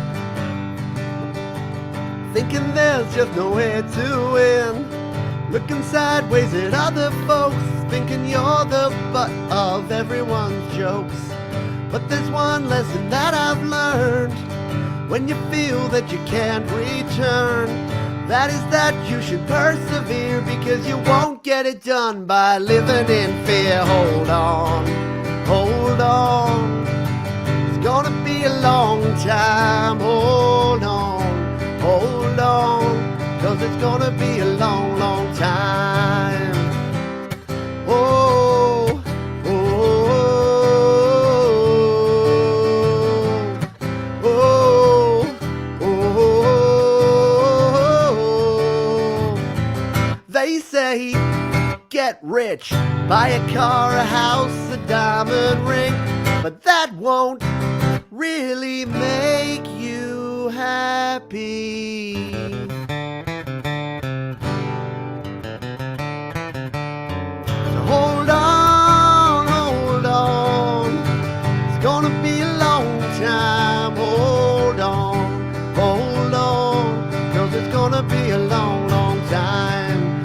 thinking there's just nowhere to win. Looking sideways at other folks, thinking you're the butt of everyone's jokes. But there's one lesson that I've learned: when you feel that you can't return, that is that you should persevere, because you won't get it done by living in fear. Hold on, hold on. It's gonna be a long time. Hold on, hold on, 'cause it's gonna be a long, long time. Oh, oh, oh, oh, oh. They say get rich, buy a car, a house, a diamond ring, but that won't really make you happy. So hold on, hold on. It's gonna be a long time. Hold on, 'cause it's gonna be a long, long time.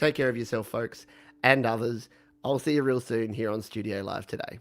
Take care of yourself, folks, and others. I'll see you real soon here on Studio Live today.